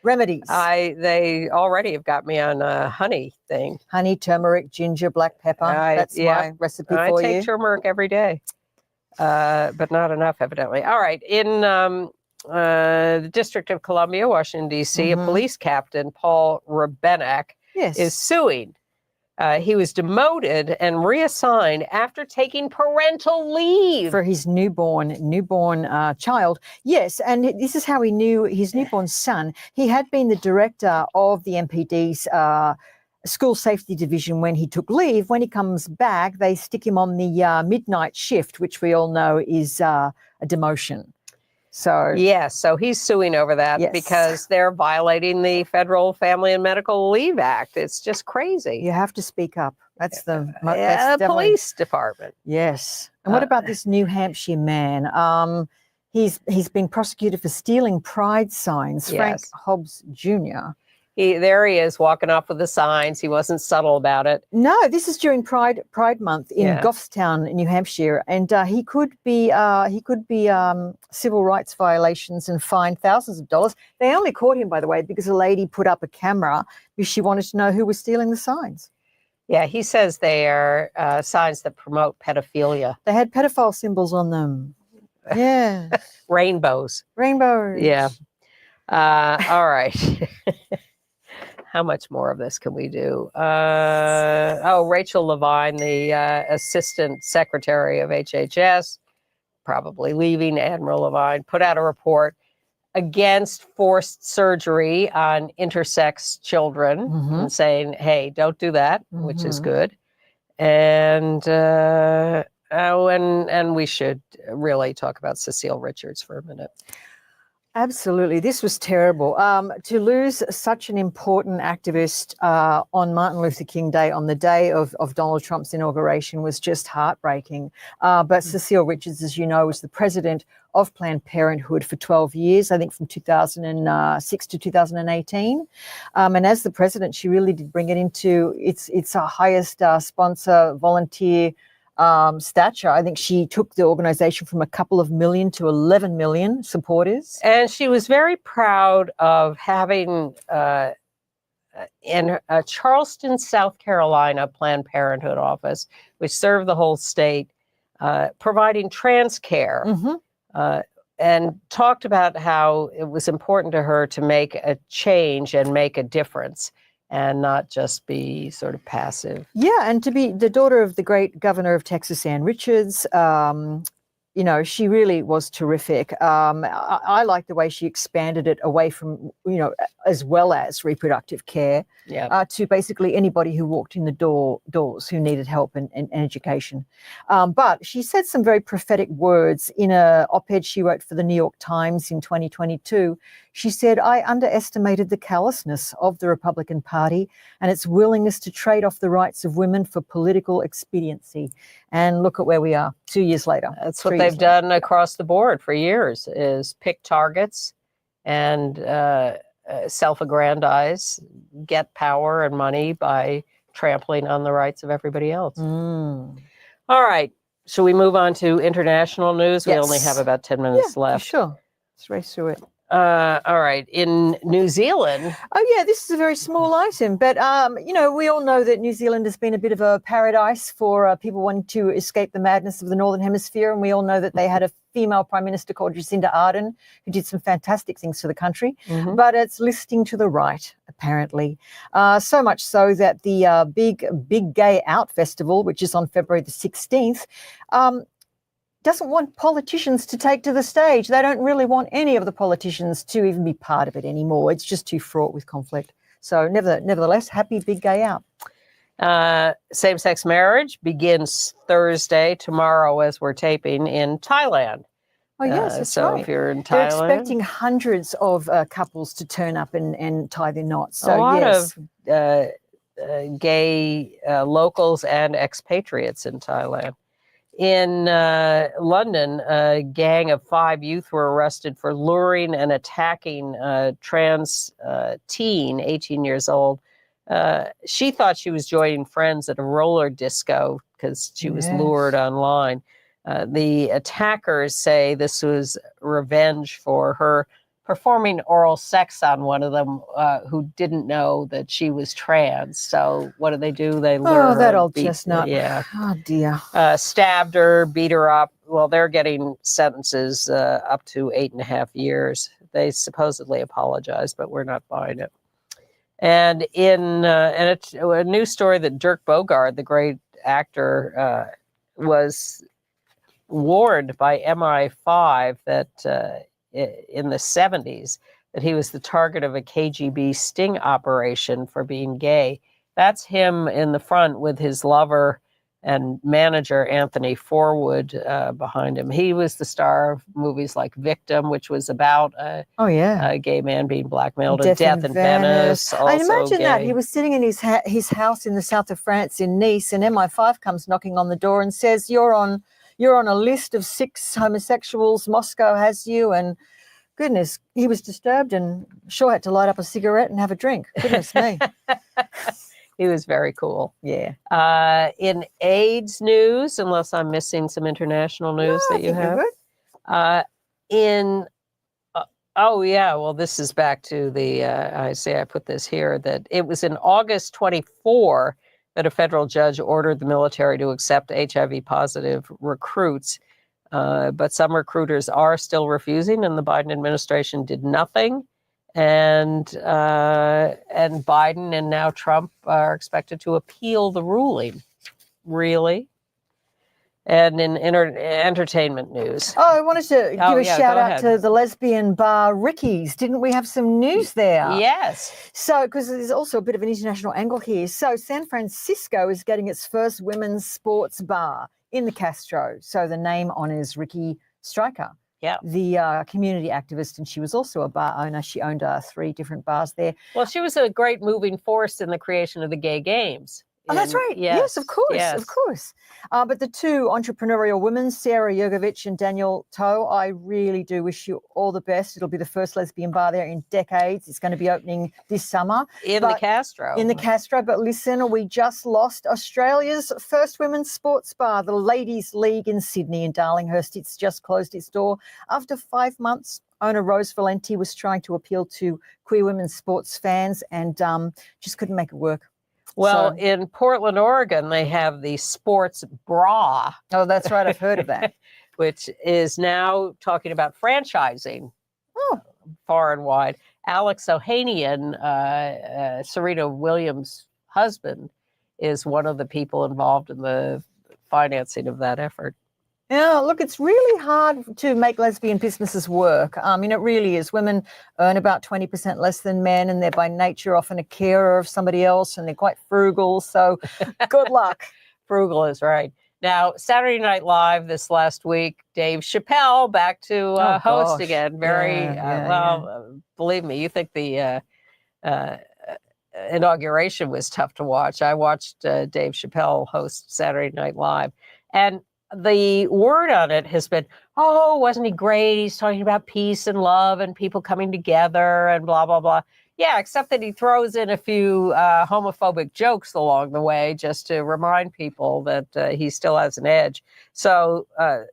remedies. They already have got me on a honey thing. Honey, turmeric, ginger, black pepper. That's my recipe for you. I take turmeric every day, but not enough, evidently. All right. In the District of Columbia, Washington, D.C., a police captain, Paul Rebenek, is suing. He was demoted and reassigned after taking parental leave. For his newborn child. Yes, and this is how he knew his newborn son. He had been the director of the MPD's school safety division when he took leave. When he comes back, they stick him on the midnight shift, which we all know is a demotion. So yes, so he's suing over that because they're violating the Federal Family and Medical Leave Act. It's just crazy. You have to speak up. That's the police department. Yes. And what about this New Hampshire man? He's been prosecuted for stealing pride signs. Frank Hobbs Jr. There he is walking off with the signs. He wasn't subtle about it. No, this is during Pride Month in Goffstown, New Hampshire, and he could be civil rights violations and fined thousands of dollars. They only caught him, by the way, because a lady put up a camera because she wanted to know who was stealing the signs. Yeah, he says they are signs that promote pedophilia. They had pedophile symbols on them. Yeah, rainbows. Yeah. All right. How much more of this can we do? Rachel Levine, the Assistant Secretary of HHS, probably leaving, Admiral Levine, put out a report against forced surgery on intersex children and saying, hey, don't do that, which is good. And we should really talk about Cecile Richards for a minute. Absolutely. This was terrible. To lose such an important activist on Martin Luther King Day, on the day of Donald Trump's inauguration, was just heartbreaking. But Cecile Richards, as you know, was the president of Planned Parenthood for 12 years, I think from 2006 to 2018. And as the president, she really did bring it into its highest sponsor, volunteer stature. I think she took the organization from a couple of million to 11 million supporters. And she was very proud of having in Charleston, South Carolina, Planned Parenthood office, which served the whole state, providing trans care, and talked about how it was important to her to make a change and make a difference, and not just be sort of passive. Yeah, and to be the daughter of the great governor of Texas, Ann Richards, she really was terrific. I like the way she expanded it away from, as well as reproductive care, to basically anybody who walked in the doors who needed help and education. But she said some very prophetic words in an op-ed she wrote for the New York Times in 2022. She said, I underestimated the callousness of the Republican Party and its willingness to trade off the rights of women for political expediency. And look at where we are 2 years later. That's what they've done across the board for years, is pick targets and self-aggrandize, get power and money by trampling on the rights of everybody else. All right. Shall we move on to international news? We only have about 10 minutes left. Sure. Let's race through it. All right. In New Zealand. Oh, yeah, this is a very small item. But, we all know that New Zealand has been a bit of a paradise for people wanting to escape the madness of the Northern Hemisphere. And we all know that they had a female Prime Minister called Jacinda Ardern, who did some fantastic things for the country. But it's listing to the right, apparently. So much so that the Big Gay Out Festival, which is on February the 16th, doesn't want politicians to take to the stage. They don't really want any of the politicians to even be part of it anymore. It's just too fraught with conflict. So nevertheless, happy Big Gay Out. Same-sex marriage begins Thursday, tomorrow, as we're taping, in Thailand. Oh, yes, that's so right. if you're in Thailand. They're expecting hundreds of couples to turn up and tie their knots. So, a lot yes. of gay locals and expatriates in Thailand. In London, a gang of 5 youth were arrested for luring and attacking a trans teen, 18 years old. She thought she was joining friends at a roller disco because she was lured online. The attackers say this was revenge for her performing oral sex on one of them who didn't know that she was trans. So what do? They lure her. That old chestnut. Yeah. Oh, dear. Stabbed her, beat her up. Well, they're getting sentences up to 8.5 years. They supposedly apologized, but we're not buying it. And in a news story that Dirk Bogarde, the great actor, was warned by MI5 that in the 70s that he was the target of a KGB sting operation for being gay. That's him in the front with his lover and manager, Anthony Forwood, behind him. He was the star of movies like Victim, which was about a gay man being blackmailed, and Death in Venice. I imagine gay. that. He was sitting in his house in the south of France in Nice, and MI5 comes knocking on the door and says, you're on a list of 6 homosexuals. Moscow has you. And goodness, he was disturbed and sure had to light up a cigarette and have a drink. Goodness me. He was very cool. Yeah. In AIDS news, unless I'm missing some international news that you have. Well, this is back to the, I put this here, that it was in August 24 that a federal judge ordered the military to accept HIV positive recruits. But some recruiters are still refusing, and the Biden administration did nothing. And Biden and now Trump are expected to appeal the ruling. Really? And in entertainment news. Oh, I wanted to give a shout out to the lesbian bar Ricky's. Didn't we have some news there? Yes. So, because there's also a bit of an international angle here. So, San Francisco is getting its first women's sports bar in the Castro. So, the name honors Ricky Stryker. Yeah, the community activist, and she was also a bar owner. She owned 3 different bars there. Well, she was a great moving force in the creation of the gay games. Oh, that's right. Yes, of course, of course. But the 2 entrepreneurial women, Sarah Jurgovich and Daniel Toe, I really do wish you all the best. It'll be the first lesbian bar there in decades. It's going to be opening this summer. In the Castro. In the Castro. But listen, we just lost Australia's first women's sports bar, the Ladies League in Sydney in Darlinghurst. It's just closed its door after 5 months. Owner Rose Valenti was trying to appeal to queer women's sports fans and just couldn't make it work. Well, in Portland, Oregon, they have the sports bra. Oh, that's right. I've heard of that. Which is now talking about franchising far and wide. Alex Ohanian, Serena Williams' husband, is one of the people involved in the financing of that effort. Yeah, look, it's really hard to make lesbian businesses work. I mean, it really is. Women earn about 20% less than men, and they're by nature often a carer of somebody else, and they're quite frugal. So good luck. Frugal is right. Now, Saturday Night Live this last week, Dave Chappelle back to host again. Believe me, you think the inauguration was tough to watch. I watched Dave Chappelle host Saturday Night Live, and the word on it has been, oh, wasn't he great? He's talking about peace and love and people coming together and blah, blah, blah. Yeah, except that he throws in a few homophobic jokes along the way just to remind people that he still has an edge. So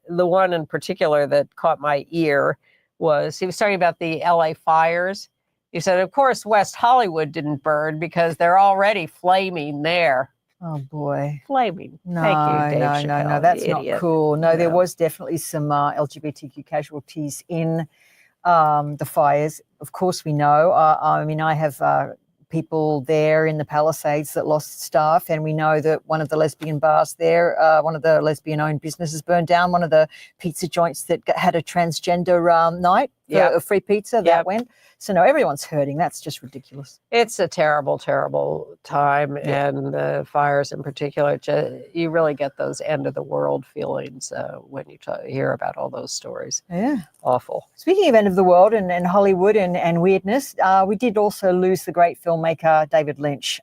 the one in particular that caught my ear was he was talking about the LA fires. He said, of course, West Hollywood didn't burn because they're already flaming there. Oh, boy. Flaming. No, Thank you, Dave Chappelle, no, that's not cool. No, there was definitely some LGBTQ casualties in the fires. Of course, we know. I mean, I have people there in the Palisades that lost staff, and we know that one of the lesbian bars there, one of the lesbian-owned businesses burned down. One of the pizza joints that had a transgender night, a free pizza, that went. So, no, everyone's hurting. That's just ridiculous. It's a terrible, terrible time, and the fires in particular, you really get those end-of-the-world feelings when you hear about all those stories. Yeah. Awful. Speaking of end of the world and Hollywood and weirdness, we did also lose the great filmmaker David Lynch.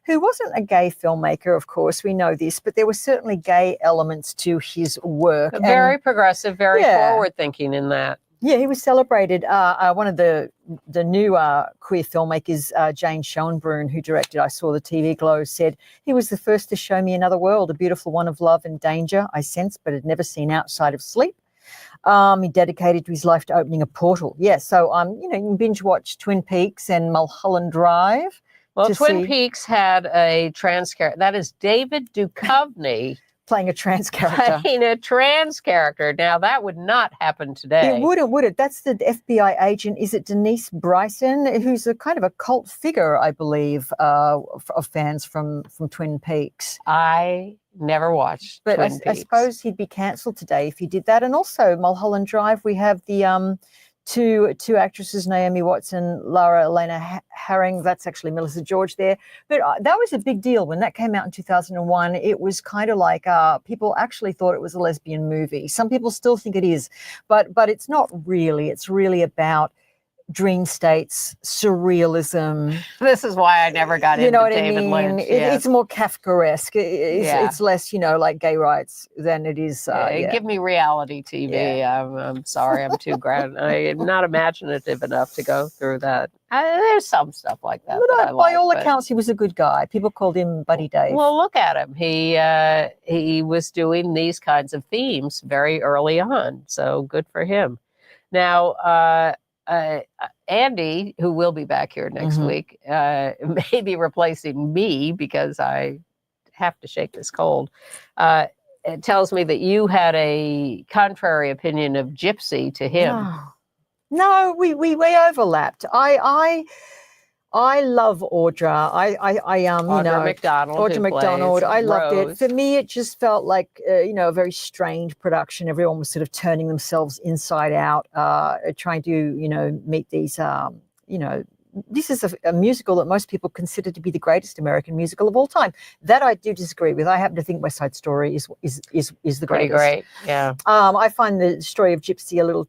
who wasn't a gay filmmaker, of course, we know this, but there were certainly gay elements to his work. Very progressive, very Yeah. forward-thinking in that. Yeah, he was celebrated. One of the new queer filmmakers, Jane Schoenbrunn, who directed I Saw the TV Glow, said he was the first to show me another world, a beautiful one of love and danger I sensed but had never seen outside of sleep. He dedicated his life to opening a portal. Yeah, so you can binge watch Twin Peaks and Mulholland Drive. Well, Twin Peaks had a trans character. That is David Duchovny playing a trans character. Playing a trans character. Now, that would not happen today. It wouldn't, would it? That's the FBI agent. Is it Denise Bryson, who's a kind of a cult figure, I believe, of fans from Twin Peaks? I never watched But Twin Peaks. I suppose he'd be cancelled today if he did that. And also Mulholland Drive, we have the two actresses, Naomi Watts and Lara Elena Herring. That's actually Melissa George there. But that was a big deal when that came out in 2001. It was kind of like people actually thought it was a lesbian movie. Some people still think it is, but it's not really. It's really about dream states, surrealism. This is why I never got into David Lynch. It's more Kafkaesque. It's less, like gay rights than it is. Give me reality TV. Yeah. I'm sorry, I'm too I'm not imaginative enough to go through that. There's some stuff like that. But by all accounts, he was a good guy. People called him Buddy Dave. Well, look at him. He was doing these kinds of themes very early on. So good for him. Now, Andy, who will be back here next week, may be replacing me because I have to shake this cold. It tells me that you had a contrary opinion of Gypsy to him. No, we overlapped. I love Audra. Audra McDonald. Audra McDonald. I loved Rose. it. For me, it just felt like a very strange production. Everyone was sort of turning themselves inside out, trying to meet these. This is a musical that most people consider to be the greatest American musical of all time. That I do disagree with. I happen to think West Side Story is the Pretty greatest. great. Yeah. I find the story of Gypsy a little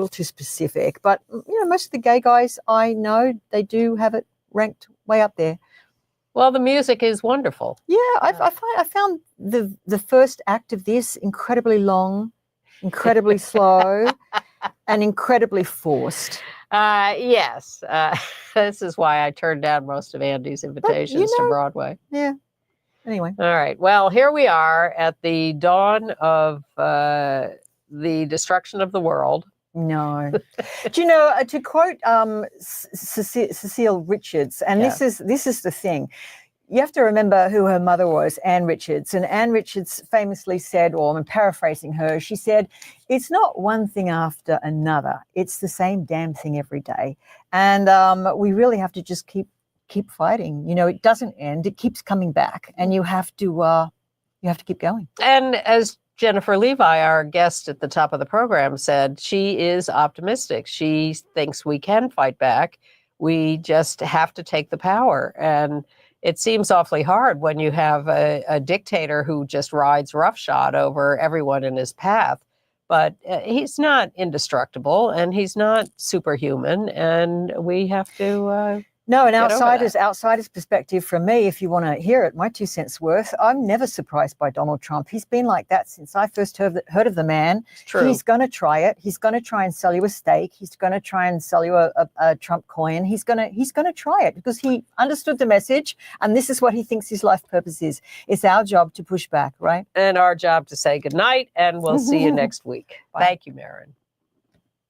too specific. But most of the gay guys I know, they do have it ranked way up there. Well, the music is wonderful. Yeah, I found the first act of this incredibly long, incredibly slow, and incredibly forced. Yes. This is why I turned down most of Andy's invitations to Broadway. Yeah. Anyway. All right. Well, here we are at the dawn of the destruction of the world. No. Do you know, to quote Cecile Richards, and this is the thing. You have to remember who her mother was, Ann Richards. And Ann Richards famously said, or I'm paraphrasing her, she said, it's not one thing after another. It's the same damn thing every day. And we really have to just keep fighting. It doesn't end. It keeps coming back. And you have to keep going. And as Jennifer Levi, our guest at the top of the program, said, she is optimistic. She thinks we can fight back. We just have to take the power. And it seems awfully hard when you have a dictator who just rides roughshod over everyone in his path. But he's not indestructible and he's not superhuman. And we have to No, an outsider's perspective from me, if you want to hear it, my 2 cents worth, I'm never surprised by Donald Trump. He's been like that since I first heard of the man. True. He's going to try it. He's going to try and sell you a steak. He's going to try and sell you a Trump coin. He's going to try it because he understood the message and this is what he thinks his life purpose is. It's our job to push back, right? And our job to say goodnight, and we'll see you next week. Bye. Thank you, Maren.